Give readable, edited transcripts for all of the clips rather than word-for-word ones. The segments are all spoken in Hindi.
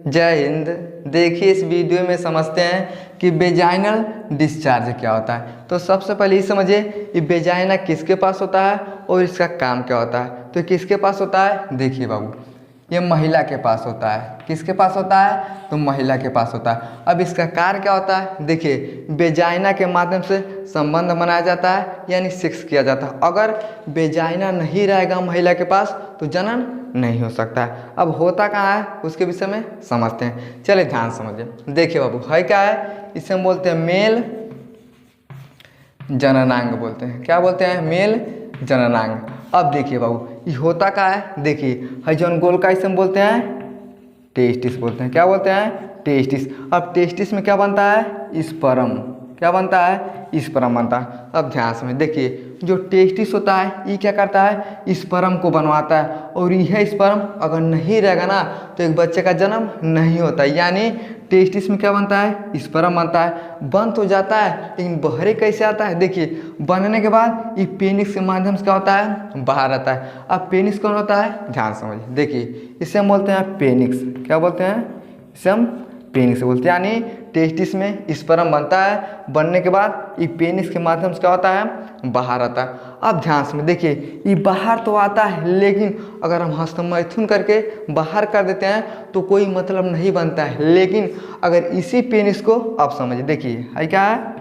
जय हिंद। देखिए इस वीडियो में समझते हैं कि वेजाइनल डिस्चार्ज क्या होता है। तो सबसे पहले ये समझिए कि वेजाइना किसके पास होता है और इसका काम क्या होता है। तो किसके पास होता है, देखिए बाबू, ये महिला के पास होता है। किसके पास होता है, तो महिला के पास होता है। अब इसका कार्य क्या होता है, देखिए वेजाइना के माध्यम से संबंध बनाया जाता है, यानी सेक्स किया जाता है। अगर वेजाइना नहीं रहेगा महिला के पास तो जनन नहीं हो सकता है। अब होता कहाँ है उसके विषय में समझते हैं। चलिए ध्यान समझिए। देखिए बाबू, है क्या है, इसे हम बोलते हैं मेल जननांग बोलते हैं। क्या बोलते हैं, मेल जननांग। अब देखिए बाबू, ये होता क्या है, देखिए है जौन गोल का इसे हम बोलते हैं टेस्टिस बोलते हैं। क्या बोलते हैं, टेस्टिस। अब टेस्टिस में क्या बनता है, स्पर्म। क्या बनता है, स्पर्म बनता है। अब ध्यान से देखिए, जो टेस्टिस होता है ये क्या करता है, स्पर्म को बनवाता है। और यह स्पर्म अगर नहीं रहेगा ना तो एक बच्चे का जन्म नहीं होता। यानी टेस्टिस में क्या बनता है, स्पर्म बनता है। बन तो जाता है लेकिन बहरे कैसे आता है, देखिए बनने के बाद ये पेनिस के माध्यम से क्या होता है, बाहर आता है। अब पेनिस कौन होता है, ध्यान समझिए। देखिए इसे हम बोलते हैं पेनिक्स। क्या बोलते हैं, इसे हम पेनिस बोलते हैं। यानी टेस्टिस में स्पर्म बनता है, बनने के बाद ये पेनिस के माध्यम से क्या होता है, बाहर आता है। अब ध्यान से देखिए, ये बाहर तो आता है लेकिन अगर हम हस्तमैथुन करके बाहर कर देते हैं तो कोई मतलब नहीं बनता है। लेकिन अगर इसी पेनिस को आप समझिए, देखिए है क्या है,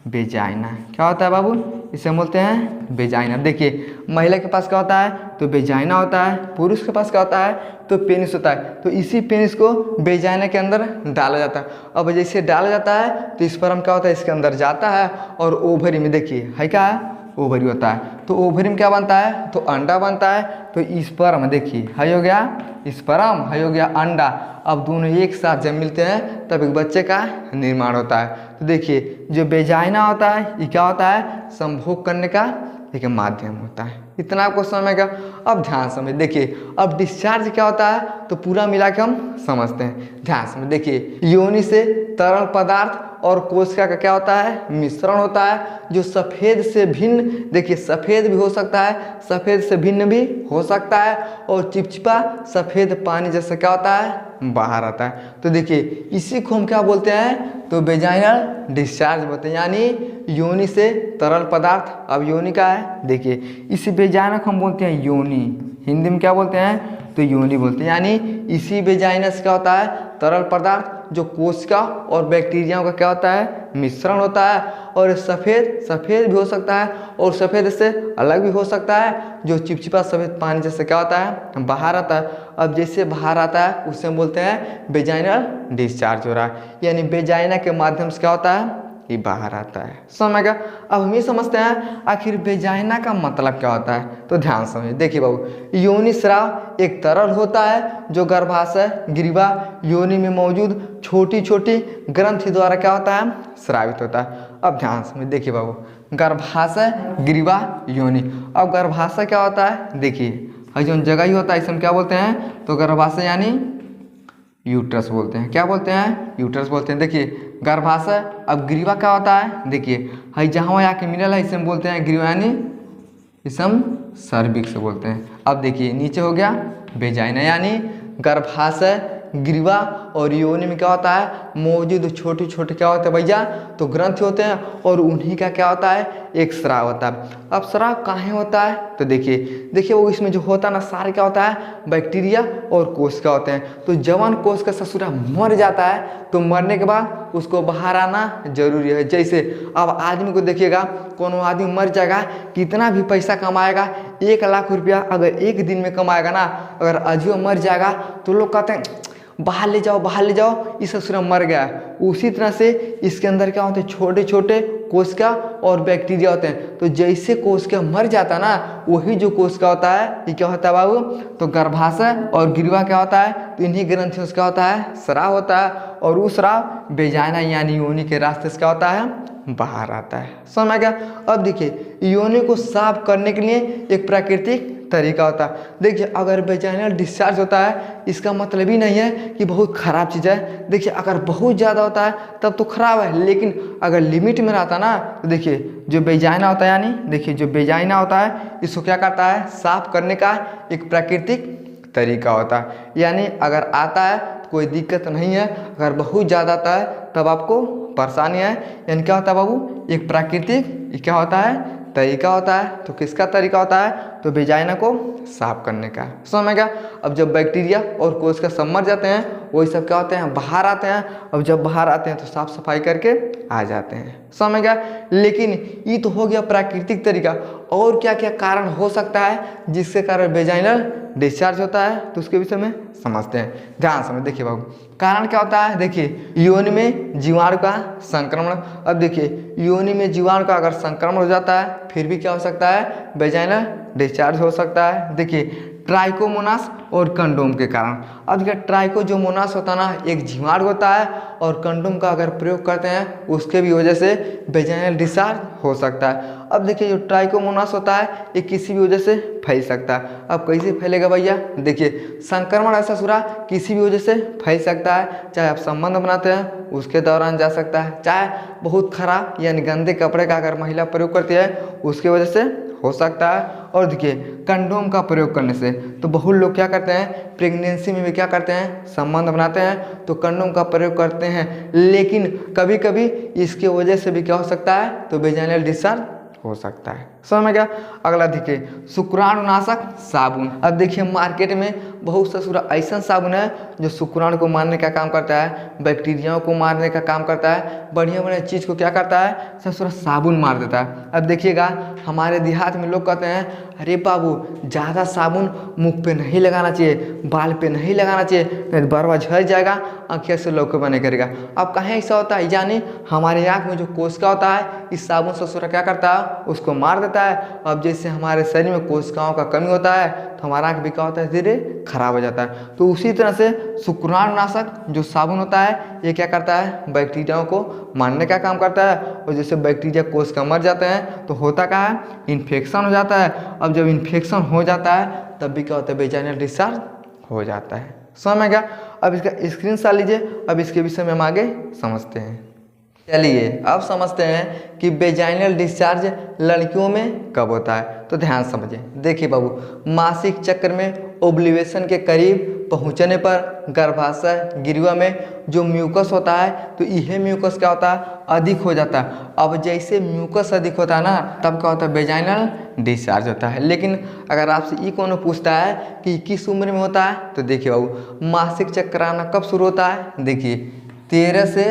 वेजाइना। क्या होता है बाबू, इसे हम बोलते हैं वेजाइना। देखिए महिला के पास क्या होता है, तो वेजाइना होता है। पुरुष के पास क्या होता है, तो पेनिस होता है। तो इसी पेनिस को वेजाइना के अंदर डाला जाता है। अब जैसे डाला जाता है तो स्पर्म क्या होता है, इसके अंदर जाता है और ओवरी में देखिए है क्या है, ओवरी होता है। तो ओवरी में क्या बनता है, तो अंडा बनता है। तो स्पर्म देखिए है हो गया स्पर्म, है हो गया अंडा। अब दोनों एक साथ जब मिलते हैं तब एक बच्चे का निर्माण होता है। तो देखिए जो वेजाइना होता है ये क्या होता है, संभोग करने का एक माध्यम होता है। इतना आपको समझ में गया। अब ध्यान समझ देखिए, अब डिस्चार्ज क्या होता है तो पूरा मिला के हम समझते हैं। ध्यान समझ देखिए, योनि से तरल पदार्थ और कोशिका का क्या होता है, मिश्रण होता है। जो सफ़ेद से भिन्न, देखिए सफ़ेद भी हो सकता है, सफ़ेद से भिन्न भी हो सकता है। और चिपचिपा सफ़ेद पानी जैसा क्या होता है, बाहर आता है। तो देखिए इसी को हम क्या बोलते हैं, तो वेजाइनल डिस्चार्ज बोलते हैं। यानी योनि से तरल पदार्थ, अब योनि का है, देखिए इसी वेजाइना को हम बोलते हैं योनि। हिंदी में क्या बोलते हैं, तो योनि बोलते हैं। यानी इसी वेजाइना से क्या होता है, तरल पदार्थ जो कोशिका और बैक्टीरियाओं का क्या होता है, मिश्रण होता है। और सफ़ेद भी हो सकता है और सफ़ेद से अलग भी हो सकता है। जो चिपचिपा सफ़ेद पानी जैसे क्या होता है, बाहर आता है। अब जैसे बाहर आता है उससे हम बोलते हैं वेजाइनल डिस्चार्ज हो रहा है। यानी वेजाइना के माध्यम से क्या होता है, ये बाहर आता है। समझ गया। अब हम ये समझते हैं आखिर वेजाइना का मतलब क्या होता है। तो ध्यान समझिए, देखिए बाबू, योनि स्राव एक तरल होता है जो गर्भाशय ग्रीवा योनि में मौजूद छोटी छोटी ग्रंथि द्वारा क्या होता है, स्रावित होता है। अब ध्यान समझिए, देखिए बाबू, गर्भाशय ग्रीवा योनि। अब गर्भाशय क्या होता है, देखिए जो जगह ही होता है इसे हम क्या बोलते हैं, तो गर्भाशय यानी यूट्रस बोलते हैं। क्या बोलते हैं, यूट्रस बोलते हैं। देखिए गर्भाशय। अब ग्रीवा क्या होता है, देखिए है जहाँ आके मिनल है इसे हम बोलते हैं ग्रीवा, यानी इसे हम सर्विक्स बोलते हैं। अब देखिए नीचे हो गया वेजाइना। यानी गर्भाशय ग्रीवा और योनि में क्या होता है, मौजूद छोटे छोटे क्या होते हैं भैया, तो ग्रंथि होते हैं। और उन्हीं का क्या होता है, एक स्राव होता है। अब स्राव कहाँ होता है, तो देखिए वो इसमें जो होता है ना, सारे क्या होता है, बैक्टीरिया और कोशिका होते हैं। तो जवान कोशिका ससुरा मर जाता है तो मरने के बाद उसको बाहर आना जरूरी है। जैसे अब आदमी को देखिएगा, कोनो आदमी मर जाएगा, कितना भी पैसा कमाएगा, 1 लाख रुपया अगर एक दिन में कमाएगा ना, अगर अजीब मर जाएगा तो लोग कहते हैं बाहर ले जाओ, इस ससुरा मर गया। उसी तरह से इसके अंदर क्या होते हैं, छोटे छोटे कोशिका और बैक्टीरिया होते हैं। तो जैसे कोशिका मर जाता ना, वही जो कोशिका होता है ये क्या होता है बाबू, तो गर्भाशय और ग्रीवा क्या होता है, तो इन्हीं ग्रंथियों से क्या होता है, स्राव होता है। और उस स्राव वेजाइना यानी योनि के रास्ते से क्या होता है, बाहर आता है। समझ में गया। अब देखिए योनि को साफ करने के लिए एक प्राकृतिक तरीका होता है। देखिए अगर वेजाइनल डिस्चार्ज होता है इसका मतलब ही नहीं है कि बहुत ख़राब चीज़ है। देखिए अगर बहुत ज़्यादा होता है तब तो ख़राब है, लेकिन अगर लिमिट में रहता ना, तो देखिए जो वेजाइना होता है, यानी देखिए जो वेजाइना होता है इसको क्या करता है, साफ करने का एक प्राकृतिक तरीका होता है। यानी अगर आता है तो कोई दिक्कत नहीं है। अगर बहुत ज़्यादा आता है तब आपको परेशानी है। यानी क्या होता है बाबू, एक प्राकृतिक क्या होता है तरीका होता है। तो किसका तरीका होता है, तो वेजाइना को साफ करने का। समझ में गया। अब जब बैक्टीरिया और कोशिका सब मर जाते हैं वही सब क्या होते हैं बाहर आते हैं। अब जब बाहर आते हैं तो साफ सफाई करके आ जाते हैं। समझ में गया। लेकिन ये तो हो गया प्राकृतिक तरीका। और क्या क्या कारण हो सकता है जिसके कारण वेजाइनल डिस्चार्ज होता है, तो उसके विषय में समझते हैं। ध्यान समझ देखिए बाबू, कारण क्या होता है। देखिए योनि में जीवाणु का संक्रमण। अब देखिए योनि में जीवाणु का अगर संक्रमण हो जाता है फिर भी क्या हो सकता है वेजाइनल डिस्चार्ज हो सकता है। देखिए ट्राइकोमोनास और कंडोम के कारण। अब देखिए ट्राइकोमोनास होता है ना, एक जीवाणु होता है, और कंडोम का अगर प्रयोग करते हैं उसके भी वजह से वेजाइनल डिस्चार्ज हो सकता है। अब देखिए जो ट्राइकोमोनास होता है ये किसी भी वजह से फैल सकता है। अब कैसे फैलेगा भैया, देखिए संक्रमण ऐसा सुरा किसी भी वजह से फैल सकता है। चाहे आप संबंध बनाते हैं उसके दौरान जा सकता है, चाहे बहुत खराब यानी गंदे कपड़े का अगर महिला प्रयोग करती है उसकी वजह से हो सकता है। और देखिए कंडोम का प्रयोग करने से, तो बहुत लोग क्या करते हैं प्रेगनेंसी में भी क्या करते हैं संबंध बनाते हैं तो कंडोम का प्रयोग करते हैं, लेकिन कभी कभी इसके वजह से भी क्या हो सकता है तो वेजाइनल डिस्चार्ज हो सकता है। समझ में गया। अगला देखिए शुक्राणुनाशक साबुन। अब देखिए मार्केट में बहुत सा ऐसा साबुन है जो शुक्राणु को मारने का काम करता है, बैक्टीरियाओं को मारने का काम करता है, बढ़िया बढ़िया चीज़ को क्या करता है सब साबुन मार देता है। अब देखिएगा हमारे देहात में लोग कहते हैं अरे बाबू ज़्यादा साबुन मुँह पे नहीं लगाना चाहिए, बाल पे नहीं लगाना चाहिए, नहीं बरवा झड़ जाएगा, आँखें से लौके बने करेगा। अब कहाँ ऐसा होता है, यानी हमारे आँख में जो कोशिका होता है इस साबुन से क्या करता है उसको मार देता है। अब जैसे हमारे शरीर में कोशिकाओं का कमी होता है तो हमारा आँख भी क्या होता है धीरे खराब हो जाता है। तो उसी तरह से शुक्राणुनाशक जो साबुन होता है ये क्या करता है बैक्टीरियाओं को मारने का काम करता है। और जैसे बैक्टीरिया कोशिका मर जाते हैं तो होता क्या है इन्फेक्शन हो जाता है। अब जब इन्फेक्शन हो जाता है तब भी क्या होता है वेजाइनल डिस्चार्ज हो जाता है। समझ में गया। अब इसका स्क्रीनशॉट लीजिए। अब इसके विषय में हम आगे समझते हैं। चलिए अब समझते हैं कि वेजाइनल डिस्चार्ज लड़कियों में कब होता है। तो ध्यान समझिए। देखिए बाबू मासिक चक्र में ओव्यूलेशन के करीब पहुंचने पर गर्भाशय गिरिवा में जो म्यूकस होता है तो यह म्यूकस क्या होता है अधिक हो जाता है। अब जैसे म्यूकस अधिक होता है ना तब क्या होता है वेजाइनल डिस्चार्ज होता है। लेकिन अगर आपसे ये कौन पूछता है कि किस उम्र में होता है तो देखिए बाबू मासिक चक्र आना कब शुरू होता है। देखिए 13 से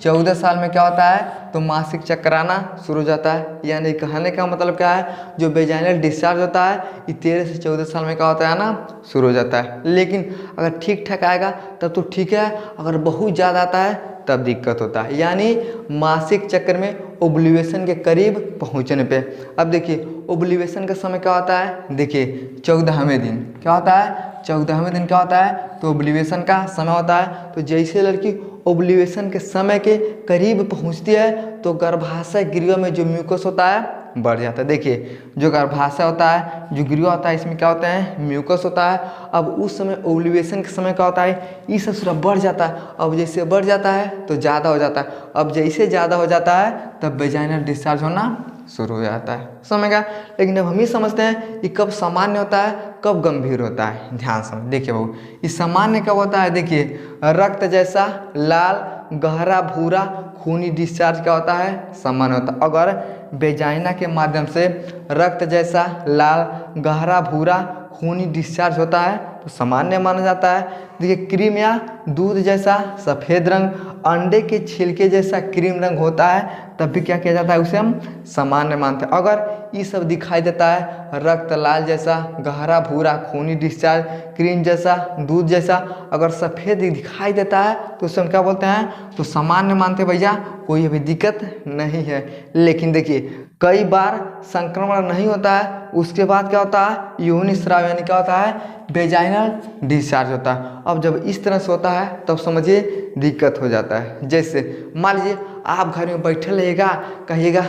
14 साल में क्या होता है तो मासिक चक्र आना शुरू हो जाता है। यानी कहने का मतलब क्या है जो वेजाइनल डिस्चार्ज होता है ये 13 से 14 साल में क्या होता है ना शुरू हो जाता है। लेकिन अगर ठीक ठाक आएगा तब तो ठीक है, अगर बहुत ज़्यादा आता है तब दिक्कत होता है। यानी मासिक चक्र में ओव्यूलेशन के करीब पहुंचने पे। अब देखिए ओव्यूलेशन का समय क्या होता है, देखिए 14वें दिन क्या होता है 14वें दिन क्या होता है तो ओव्यूलेशन का समय होता है। तो जैसे लड़की ओव्यूलेशन के समय के करीब पहुंचती है तो गर्भाशय गिरिवा में जो म्यूकस होता है बढ़ जाता है। देखिए जो गर्भाशय होता है जो गिरिवा होता है इसमें क्या होता है म्यूकस होता है। अब उस समय ओव्यूलेशन के समय क्या होता है ये सब बढ़ जाता है। अब जैसे बढ़ जाता है तो ज़्यादा हो जाता है। अब जैसे ज़्यादा हो जाता है तब वेजाइनल डिस्चार्ज होना शुरू हो जाता है। समझ गया। लेकिन अब हम ही समझते हैं कि कब सामान्य होता है कब गंभीर होता है। ध्यान समझ। देखिए बाबू ये सामान्य कब होता है, देखिए रक्त जैसा लाल गहरा भूरा खूनी डिस्चार्ज क्या होता है सामान्य होता है। अगर वेजाइना के माध्यम से रक्त जैसा लाल गहरा भूरा खूनी डिस्चार्ज होता है तो सामान्य माना जाता है। देखिए क्रीम या दूध जैसा सफ़ेद रंग अंडे के छिलके जैसा क्रीम रंग होता है तब भी क्या किया जाता है उसे हम सामान्य मानते हैं। अगर ये सब दिखाई देता है रक्त लाल जैसा गहरा भूरा खूनी डिस्चार्ज क्रीम जैसा दूध जैसा अगर सफ़ेद दिखाई देता है तो उसे हम क्या बोलते हैं तो सामान्य मानते हैं भैया, कोई अभी दिक्कत नहीं है। लेकिन देखिए कई बार संक्रमण नहीं होता है उसके बाद क्या होता है योनि स्राव यानी क्या होता है वेजाइनल डिस्चार्ज होता है। अब जब इस तरह से होता है तब समझिए दिक्कत हो जाता है। जैसे मान लीजिए आप घर में बैठे रहिएगा कहिएगा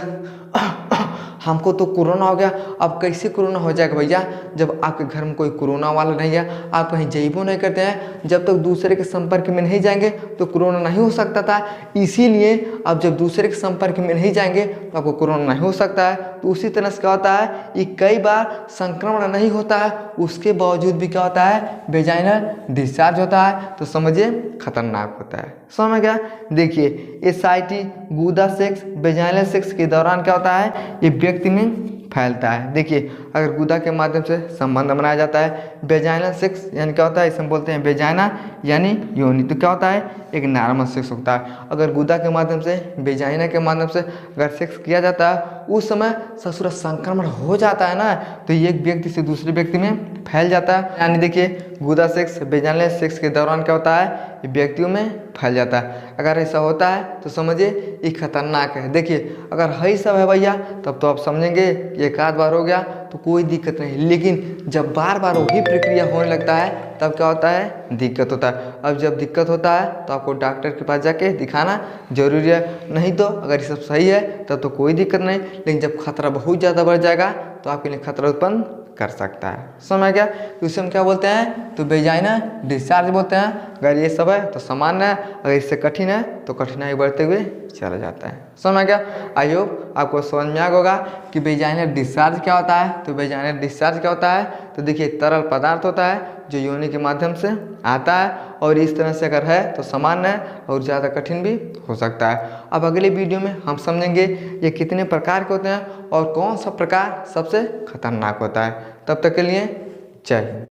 हमको तो कोरोना हो गया। अब कैसे कोरोना हो जाएगा भैया, जब आपके घर में कोई कोरोना वाला नहीं है, आप कहीं जइबो नहीं करते हैं, जब तक दूसरे के संपर्क में नहीं जाएंगे तो कोरोना नहीं हो सकता था। इसीलिए अब जब दूसरे के संपर्क में नहीं जाएंगे तो आपको कोरोना नहीं हो सकता है। तो उसी तरह से क्या होता है, ये कई बार संक्रमण नहीं होता है, उसके बावजूद भी क्या होता है, वेजाइनल डिस्चार्ज होता है। तो समझिए खतरनाक होता है। समझ गया। देखिए एसआईटी गुदा सेक्स वेजाइनल सेक्स के दौरान क्या होता है, ये व्यक्ति में फैलता है। देखिए अगर गुदा के माध्यम से संबंध बनाया जाता है, वेजाइनल सेक्स यानी क्या होता है, इसे हम बोलते हैं वेजाइना यानी योनि। तो क्या होता है, एक नॉर्मल सेक्स होता है। अगर गुदा के माध्यम से वेजाइना के माध्यम से अगर सेक्स किया जाता है, उस समय ससुर संक्रमण हो जाता है ना, तो ये एक व्यक्ति से दूसरे व्यक्ति में फैल जाता है। यानी देखिए गुदा सेक्स वेजाइनल सेक्स के दौरान क्या होता है, व्यक्तियों में फैल जाता है। अगर ऐसा होता है तो समझिए ये खतरनाक है। देखिए अगर है सब है भैया, तब तो आप समझेंगे कि एक आध बार हो गया तो कोई दिक्कत नहीं, लेकिन जब बार बार वही प्रक्रिया होने लगता है तब क्या होता है, दिक्कत होता है। अब जब दिक्कत होता है तो आपको डॉक्टर के पास जाके दिखाना जरूरी है। नहीं तो अगर ये सब सही है तब तो कोई दिक्कत नहीं, लेकिन जब खतरा बहुत ज़्यादा बढ़ जाएगा तो आपके लिए खतरा उत्पन्न कर सकता है। समझ गया। तो इसे हम क्या बोलते हैं, तो वेजाइना डिस्चार्ज बोलते हैं। अगर ये सब है तो सामान्य है, अगर इससे कठिन है तो कठिनाई बढ़ते हुए चला जाता है। समझ गया। आई होप आपको समझ में आ गया होगा कि वेजाइनल डिस्चार्ज क्या होता है। तो वेजाइनल डिस्चार्ज क्या होता है, तो देखिए तरल पदार्थ होता है जो योनि के माध्यम से आता है, और इस तरह से अगर है तो सामान्य है और ज़्यादा कठिन भी हो सकता है। अब अगले वीडियो में हम समझेंगे ये कितने प्रकार के होते हैं और कौन सा प्रकार सबसे खतरनाक होता है। तब तक के लिए जय हिंद।